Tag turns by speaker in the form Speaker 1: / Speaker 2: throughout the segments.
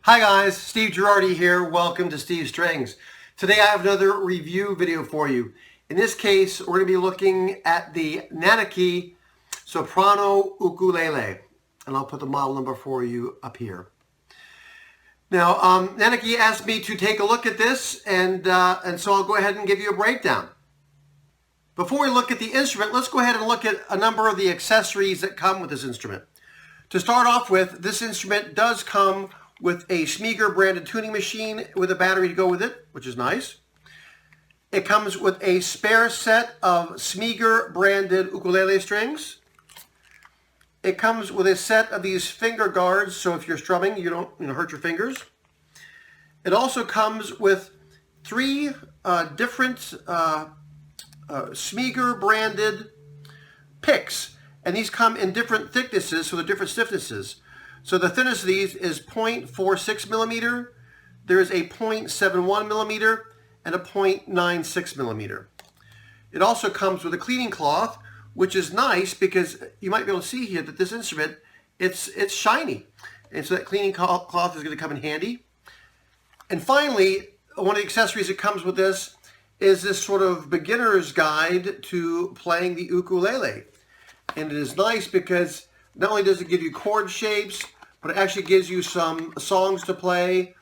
Speaker 1: Hi guys, Steve Girardi here. Welcome to Steve Strings. Today I have another review video for you. In this case, we're going to be looking at the Naneki soprano ukulele. And I'll put the model number for you up here. Now, Naneki asked me to take a look at this, and so I'll go ahead and give you a breakdown. Before we look at the instrument, let's go ahead and look at a number of the accessories that come with this instrument. To start off with, this instrument does come with a Smiger branded tuning machine with a battery to go with it, which is nice. It comes with a spare set of Smiger branded ukulele strings. It comes with a set of these finger guards, so if you're strumming, you don't hurt your fingers. It also comes with three different Smiger branded picks, and these come in different thicknesses, so they're different stiffnesses. So the thinnest of these is 0.46 millimeter. There is a 0.71 millimeter and a 0.96 millimeter. It also comes with a cleaning cloth, which is nice because you might be able to see here that this instrument, it's shiny. And so that cleaning cloth is going to come in handy. And finally, one of the accessories that comes with this is this sort of beginner's guide to playing the ukulele. And it is nice because not only does it give you chord shapes, but it actually gives you some songs to play.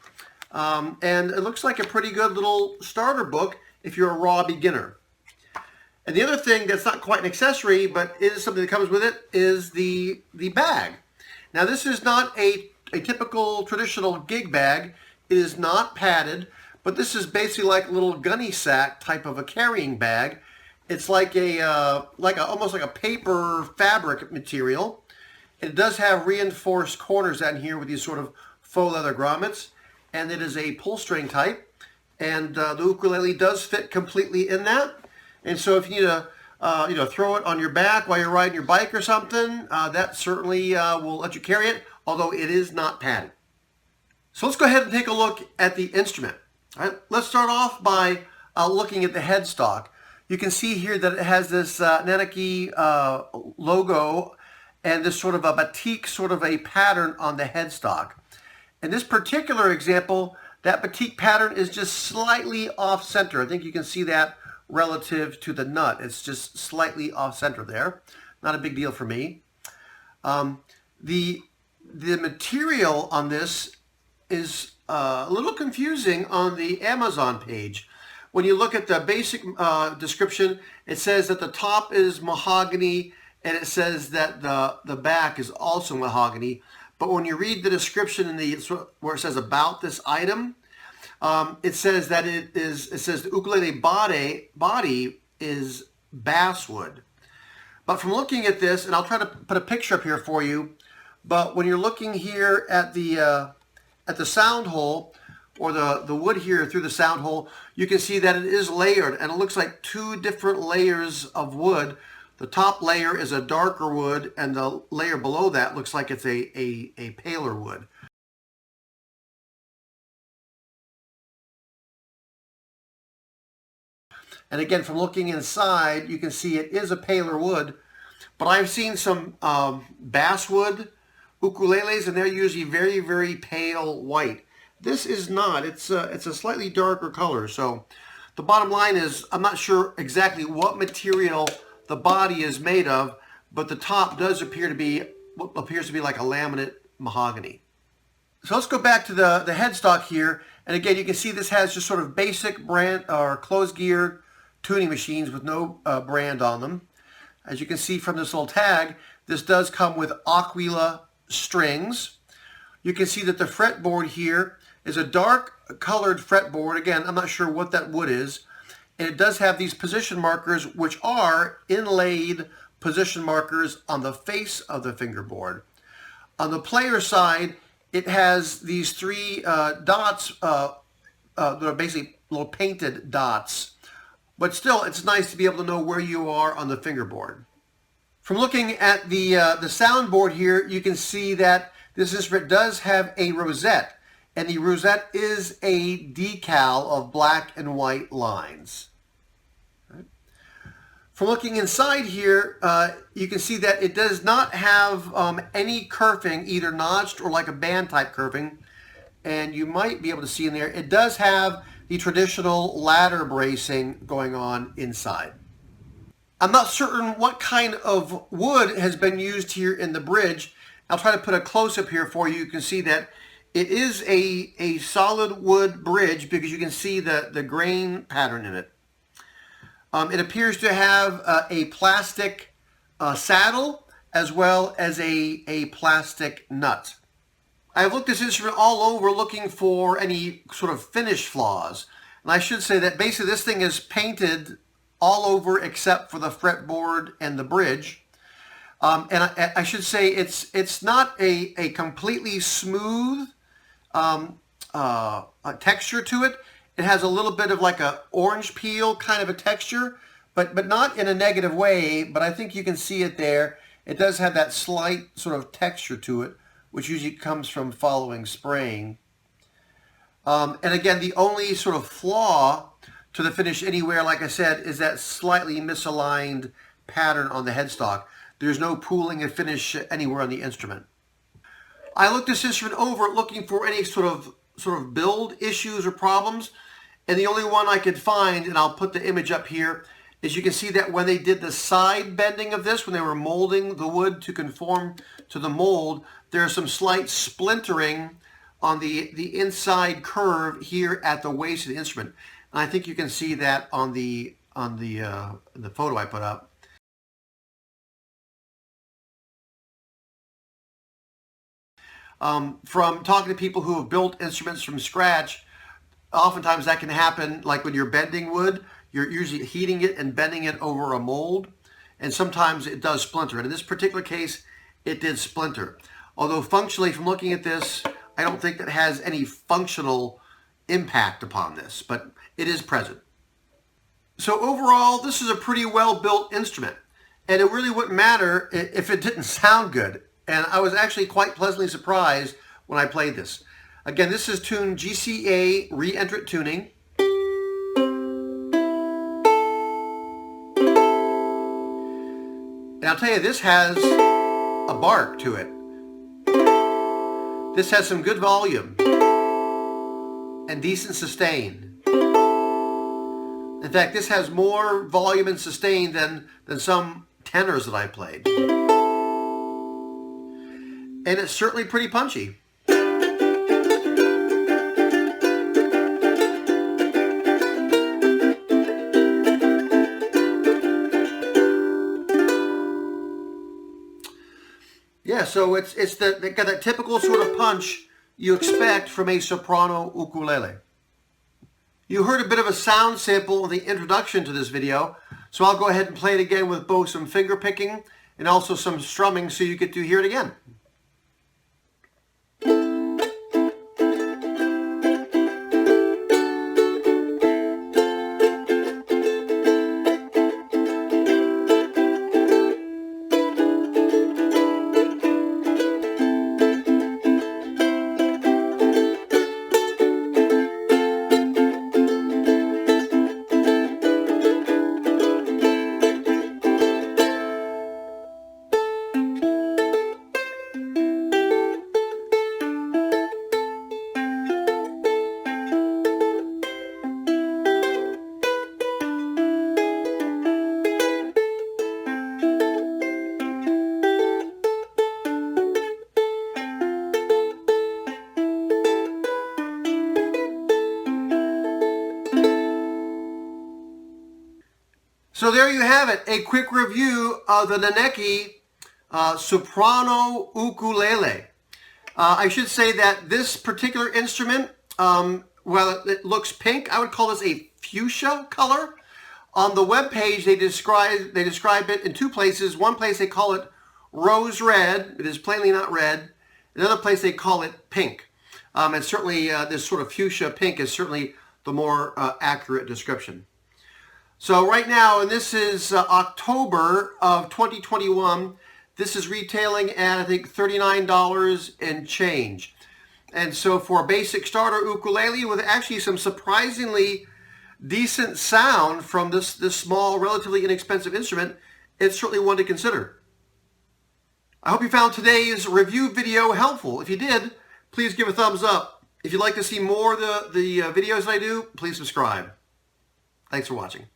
Speaker 1: And it looks like a pretty good little starter book if you're a raw beginner. And the other thing that's not quite an accessory, but is something that comes with it, is the bag. Now this is not a typical traditional gig bag. It is not padded, but this is basically like a little gunny sack type of a carrying bag. It's like almost like a paper fabric material. It does have reinforced corners down here with these sort of faux leather grommets, and it is a pull string type, and the ukulele does fit completely in that. And so if you need to throw it on your back while you're riding your bike or something, that certainly will let you carry it, although it is not padded. So let's go ahead and take a look at the instrument. All right, let's start off by looking at the headstock. You can see here that it has this Naneki logo and this sort of a batik sort of a pattern on the headstock. In this particular example, that batik pattern is just slightly off center. I think you can see that relative to the nut. It's just slightly off center there. Not a big deal for me. The material on this is a little confusing on the Amazon page. When you look at the basic description, it says that the top is mahogany, and it says that the back is also mahogany. But when you read the description in the where it says about this item, it says that it says the ukulele body is basswood. But from looking at this, and I'll try to put a picture up here for you, but when you're looking here at the sound hole, or the wood here through the sound hole, you can see that it is layered, and it looks like two different layers of wood. The top layer is a darker wood, and the layer below that looks like it's a paler wood. And again, from looking inside, you can see it is a paler wood, but I've seen some basswood ukuleles, and they're usually very, very pale white. This is not. It's a slightly darker color. So the bottom line is I'm not sure exactly what material the body is made of, but the top does appear to be what appears to be like a laminate mahogany. So let's go back to the headstock here, and again you can see this has just sort of basic brand or closed gear tuning machines with no brand on them. As you can see from this little tag, this does come with Aquila strings. You can see that the fretboard here is a dark colored fretboard. Again, I'm not sure what that wood is. And it does have these position markers, which are inlaid position markers on the face of the fingerboard. On the player side, it has these three dots that are basically little painted dots. But still, it's nice to be able to know where you are on the fingerboard. From looking at the soundboard here, you can see that this instrument does have a rosette. And the rosette is a decal of black and white lines. Right. From looking inside here, you can see that it does not have any kerfing, either notched or like a band type kerfing. and you might be able to see in there, it does have the traditional ladder bracing going on inside. I'm not certain what kind of wood has been used here in the bridge. I'll try to put a close-up here for you. You can see that it is a solid wood bridge because you can see the grain pattern in it. It appears to have a plastic saddle as well as a plastic nut. I've looked this instrument all over looking for any sort of finish flaws. And I should say that basically this thing is painted all over except for the fretboard and the bridge. And I should say it's not a completely smooth texture to it. It has a little bit of like a orange peel kind of a texture, but not in a negative way. But I think you can see it there. It does have that slight sort of texture to it, which usually comes from following spraying. And again, the only sort of flaw to the finish anywhere, like I said, is that slightly misaligned pattern on the headstock. There's no pooling and finish anywhere on the instrument. I looked this instrument over looking for any sort of build issues or problems, and the only one I could find, and I'll put the image up here, is you can see that when they did the side bending of this, when they were molding the wood to conform to the mold, there's some slight splintering on the inside curve here at the waist of the instrument. And I think you can see that on the photo I put up. From talking to people who have built instruments from scratch, oftentimes that can happen like when you're bending wood. You're usually heating it and bending it over a mold, and sometimes it does splinter. And in this particular case, it did splinter. Although functionally, from looking at this, I don't think that has any functional impact upon this, but it is present. So overall, this is a pretty well-built instrument, and it really wouldn't matter if it didn't sound good. And I was actually quite pleasantly surprised when I played this. Again, this is tuned GCA re-entrant tuning. And I'll tell you, this has a bark to it. This has some good volume and decent sustain. In fact, this has more volume and sustain than some tenors that I played. And it's certainly pretty punchy. Yeah, so they got that typical sort of punch you expect from a soprano ukulele. You heard a bit of a sound sample in the introduction to this video, so I'll go ahead and play it again with both some finger picking and also some strumming so you get to hear it again. So there you have it, a quick review of the Naneki soprano ukulele. I should say that this particular instrument, while it looks pink, I would call this a fuchsia color. On the web page, they describe it in two places. One place they call it rose red. It is plainly not red. Another place they call it pink. And certainly this sort of fuchsia pink is certainly the more accurate description. So right now, and this is October of 2021, this is retailing at, I think, $39 and change. And so for a basic starter ukulele with actually some surprisingly decent sound from this small, relatively inexpensive instrument, it's certainly one to consider. I hope you found today's review video helpful. If you did, please give a thumbs up If you'd like to see more of the videos that I do, please subscribe. Thanks for watching.